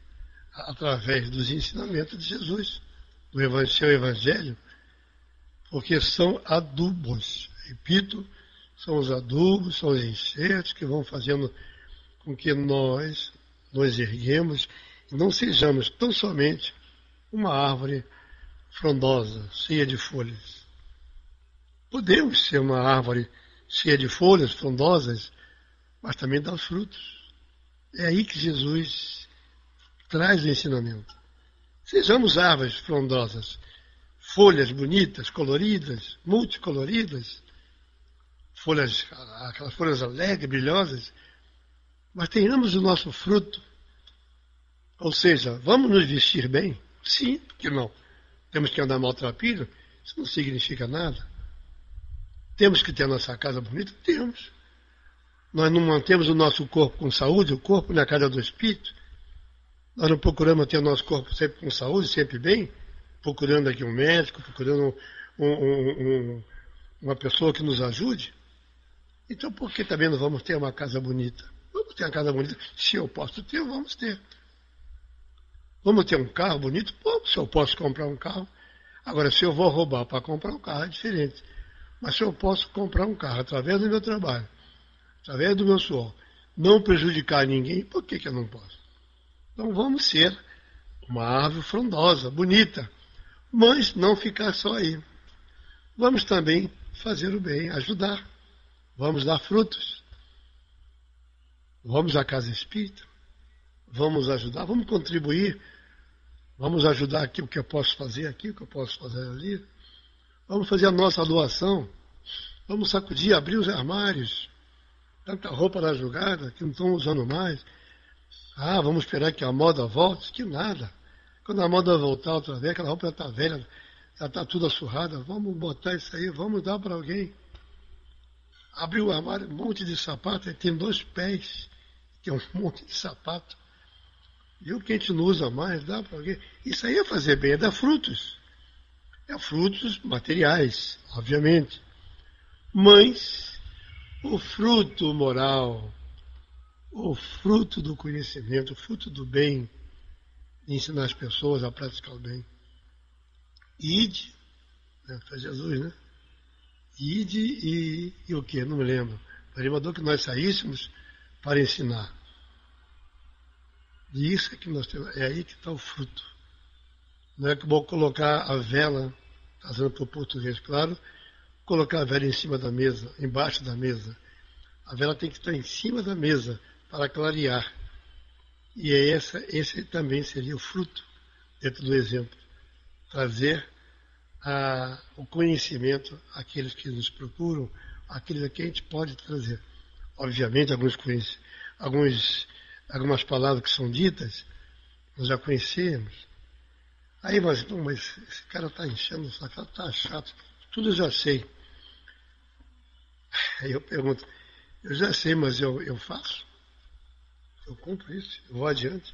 através dos ensinamentos de Jesus, do seu Evangelho, porque são adubos. Repito, são os adubos, são os enxertos que vão fazendo com que nós nos erguemos e não sejamos tão somente uma árvore frondosa, cheia de folhas. Podemos ser uma árvore cheia de folhas frondosas, mas também dar frutos. É aí que Jesus traz o ensinamento. Sejamos árvores frondosas, folhas bonitas, coloridas, multicoloridas, aquelas folhas alegres, brilhosas, mas tenhamos o nosso fruto. Ou seja, vamos nos vestir bem? Sim, por que não? Temos que andar maltrapilho? Isso não significa nada. Temos que ter a nossa casa bonita? Temos. Nós não mantemos o nosso corpo com saúde, o corpo na casa do espírito. Nós não procuramos ter o nosso corpo sempre com saúde, sempre bem, procurando aqui um médico, procurando uma pessoa que nos ajude. Então por que também não vamos ter uma casa bonita? Vamos ter uma casa bonita. Se eu posso ter, vamos ter. Vamos ter um carro bonito? Pô, se eu posso comprar um carro. Agora, se eu vou roubar para comprar um carro, é diferente. Mas se eu posso comprar um carro através do meu trabalho, através do meu suor, não prejudicar ninguém, por que eu não posso? Então vamos ser uma árvore frondosa, bonita, mas não ficar só aí. Vamos também fazer o bem, ajudar. Vamos dar frutos. Vamos à casa espírita. Vamos ajudar, vamos contribuir. Vamos ajudar aqui o que eu posso fazer aqui, o que eu posso fazer ali. Vamos fazer a nossa doação. Vamos sacudir, abrir os armários. Tanta roupa na jogada que não estão usando mais. Vamos esperar que a moda volte. Que nada. Quando a moda voltar outra vez, aquela roupa já está velha, já está tudo assurrada. Vamos botar isso aí, vamos dar para alguém. Abrir o armário, um monte de sapato, tem 2 pés, que é um monte de sapato. E o que a gente não usa mais, dá para alguém. Isso aí é fazer bem, é dar frutos. É frutos materiais, obviamente. Mas o fruto moral, o fruto do conhecimento, o fruto do bem, de ensinar as pessoas a praticar o bem. Ide, né, para Jesus, né? Ide e o quê? Não me lembro. Ele mandou que nós saíssemos para ensinar. E isso é que nós temos, é aí que está o fruto. Não é que vou colocar a vela, trazendo para o português, claro, colocar a vela em cima da mesa, embaixo da mesa. A vela tem que estar em cima da mesa para clarear. E esse também seria o fruto, dentro do exemplo. Trazer o conhecimento àqueles que nos procuram, àqueles a quem a gente pode trazer. Obviamente, algumas palavras que são ditas, nós já conhecemos. Aí, mas esse cara está enchendo, esse cara está chato, tudo eu já sei. Aí eu pergunto, eu já sei, mas eu faço? Eu cumpro isso, eu vou adiante.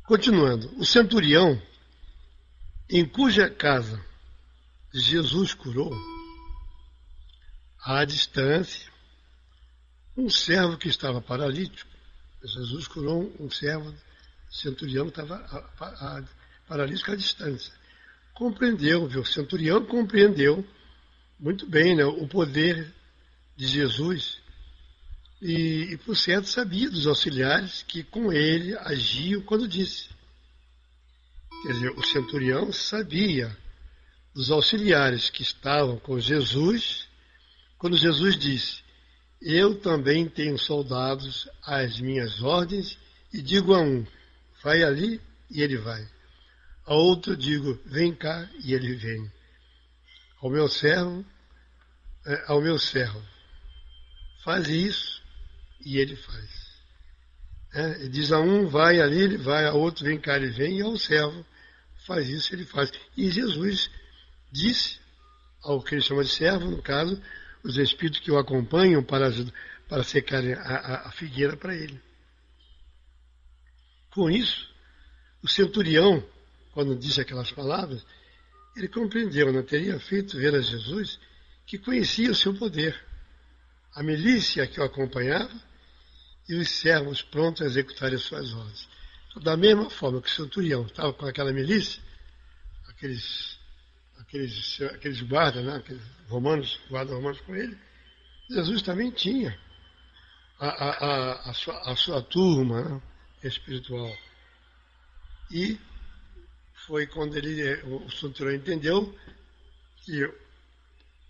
Continuando, o centurião, em cuja casa Jesus curou, à distância, um servo que estava paralítico. Jesus curou um servo, centurião que estava paralítico à distância. Compreendeu, viu? O centurião compreendeu muito bem, né, o poder de Jesus e, por certo, sabia dos auxiliares que com ele agiam quando disse. Quer dizer, o centurião sabia dos auxiliares que estavam com Jesus quando Jesus disse: eu também tenho soldados às minhas ordens e digo a um, vai ali e ele vai. A outro digo, vem cá e ele vem. Ao meu servo, faz isso e ele faz. Ele diz a um, vai ali, ele vai, a outro, vem cá, ele vem, e ao servo, faz isso, ele faz. E Jesus disse ao que ele chama de servo, no caso, os espíritos que o acompanham para secarem a figueira para ele. Com isso, o centurião, quando disse aquelas palavras, ele compreendeu, não teria feito ver a Jesus que conhecia o seu poder, a milícia que o acompanhava e os servos prontos a executarem as suas ordens. Então, da mesma forma que o centurião estava com aquela milícia, aqueles guardas, né, aqueles guardas romanos com ele, Jesus também tinha a sua turma, né, espiritual. E foi quando o centurião entendeu que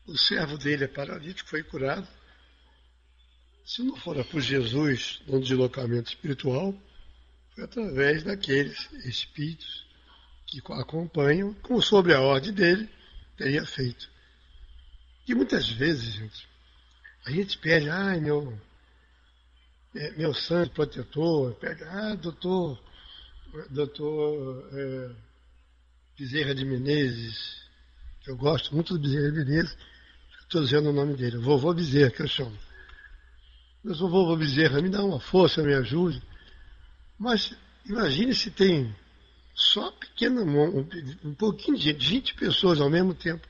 o servo dele é paralítico, foi curado. Se não fora por Jesus no deslocamento espiritual, foi através daqueles espíritos que o acompanham, como sobre a ordem dele, teria feito. E muitas vezes, gente, a gente pede, meu santo protetor, pede, doutor Bezerra de Menezes, que eu gosto muito do Bezerra de Menezes, estou dizendo o nome dele, vovô Bezerra, que eu chamo. Meu vovô Bezerra, me dá uma força, me ajude. Mas imagine se tem só um pouquinho de gente, 20 pessoas ao mesmo tempo,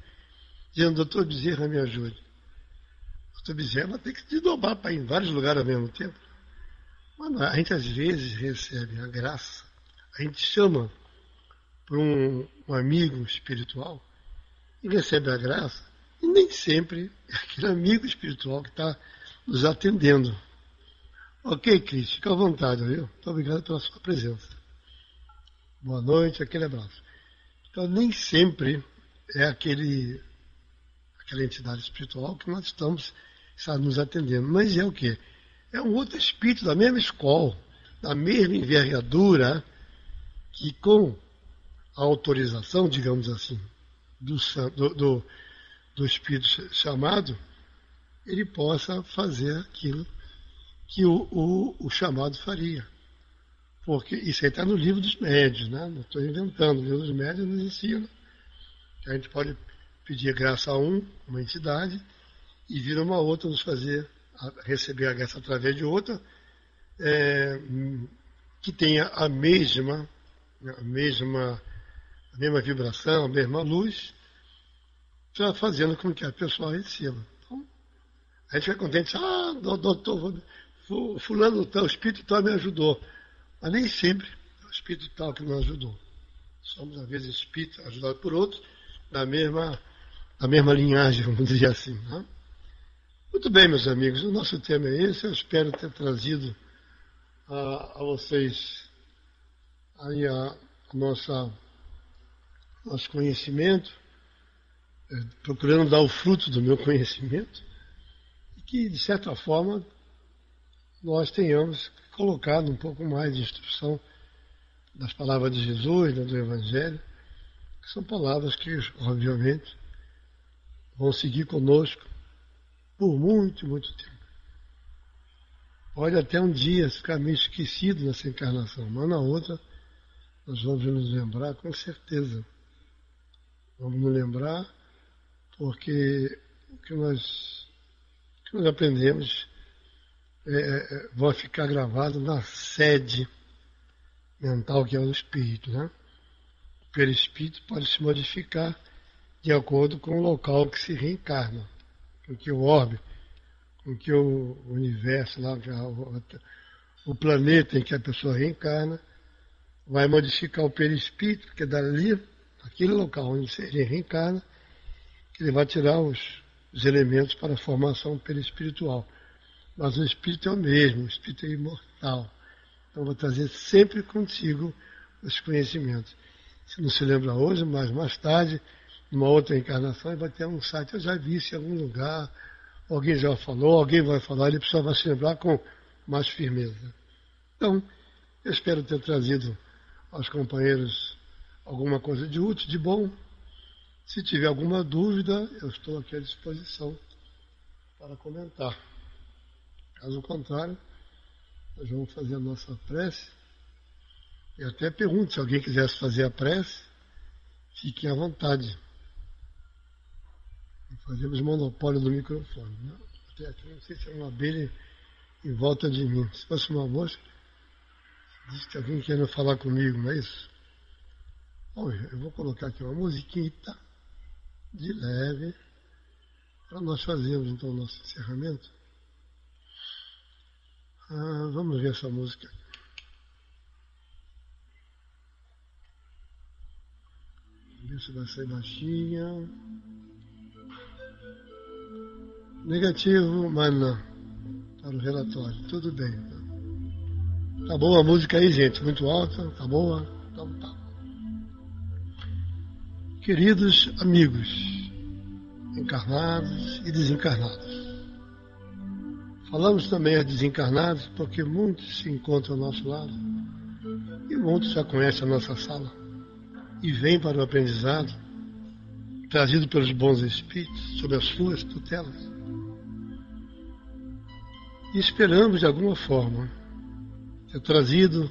dizendo, doutor Bezerra, me ajude. Doutor Bezerra vai ter que se desdobrar para ir em vários lugares ao mesmo tempo. Mas a gente às vezes recebe a graça, a gente chama para um amigo espiritual e recebe a graça, e nem sempre é aquele amigo espiritual que está nos atendendo. Ok, Cris, fica à vontade, viu? Muito obrigado pela sua presença. Boa noite, aquele abraço. Então, nem sempre é aquela entidade espiritual que nós está nos atendendo. Mas é o quê? É um outro espírito da mesma escola, da mesma envergadura, que com a autorização, digamos assim, do espírito chamado, ele possa fazer aquilo que o chamado faria. Porque isso aí está no livro dos médiuns, né? Não estou inventando. O livro dos médiuns nos ensina que a gente pode pedir graça a uma entidade, e vir uma outra nos receber a graça através de outra, que tenha a mesma vibração, a mesma luz, fazendo com que a pessoa receba. Então, a gente fica contente, doutor, fulano tal, o espírito tal me ajudou. Mas nem sempre é o espírito tal que nos ajudou. Somos, às vezes, espíritos ajudados por outros, da mesma linhagem, vamos dizer assim. Né? Muito bem, meus amigos, o nosso tema é esse. Eu espero ter trazido a vocês aí nosso conhecimento, procurando dar o fruto do meu conhecimento, e que, de certa forma, nós tenhamos colocado um pouco mais de instrução das palavras de Jesus, do Evangelho, que são palavras que, obviamente, vão seguir conosco por muito, muito tempo. Pode até um dia ficar meio esquecido nessa encarnação, mas na outra nós vamos nos lembrar com certeza. Vamos nos lembrar porque o que nós aprendemos vai ficar gravado na sede mental que é o espírito, né? O perispírito pode se modificar de acordo com o local que se reencarna, com que o orbe, com que o universo, lá, o planeta em que a pessoa reencarna, vai modificar o perispírito, porque dali, aquele local onde ele reencarna, ele vai tirar os elementos para a formação perispiritual. Mas o espírito é o mesmo, o espírito é imortal. Então vai trazer sempre consigo os conhecimentos. Se não se lembra hoje, mas mais tarde, numa outra encarnação, ele vai ter um site, eu já vi isso em algum lugar, alguém já falou, alguém vai falar, ele precisa vai se lembrar com mais firmeza. Então, eu espero ter trazido aos companheiros alguma coisa de útil, de bom. Se tiver alguma dúvida, eu estou aqui à disposição para comentar. Caso contrário, nós vamos fazer a nossa prece. E até pergunto, se alguém quisesse fazer a prece, fiquem à vontade. Fazemos monopólio do microfone. Né? Até aqui, não sei se é uma abelha em volta de mim. Se fosse uma mosca, diz que alguém querendo falar comigo, não é isso? Bom, eu vou colocar aqui uma musiquita de leve para nós fazermos então o nosso encerramento. Vamos ver essa música. Vamos ver se vai sair baixinha. Negativo, mas não. Para o relatório. Tudo bem. Tá boa a música aí, gente? Muito alta? Tá boa? Então tá. Queridos amigos, encarnados e desencarnados. Falamos também a desencarnados porque muitos se encontram ao nosso lado e muitos já conhecem a nossa sala e vêm para o aprendizado trazido pelos bons espíritos sob as suas tutelas. E esperamos de alguma forma ter trazido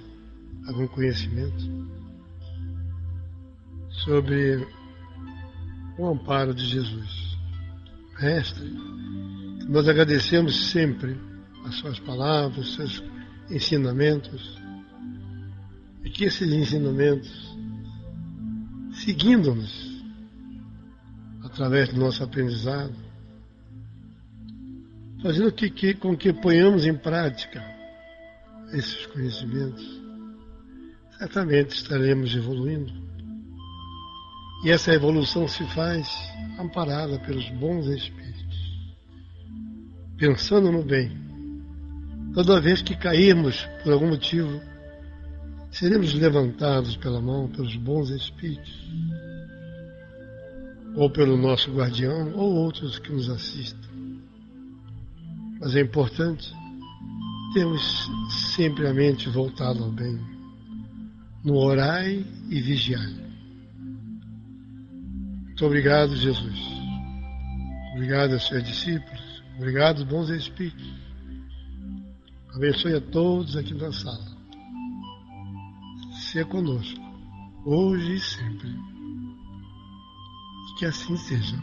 algum conhecimento sobre o amparo de Jesus. Mestre, nós agradecemos sempre as suas palavras, os seus ensinamentos, e que esses ensinamentos, seguindo-nos através do nosso aprendizado, fazendo com que ponhamos em prática esses conhecimentos, certamente estaremos evoluindo. E essa evolução se faz amparada pelos bons espíritos, pensando no bem. Toda vez que cairmos por algum motivo, seremos levantados pela mão pelos bons espíritos, ou pelo nosso guardião, ou outros que nos assistam. Mas é importante termos sempre a mente voltada ao bem, no orai e vigiai. Muito obrigado, Jesus. Obrigado aos seus discípulos. Obrigado, bons espíritos. Abençoe a todos aqui na sala. Seja conosco, hoje e sempre. Que assim seja.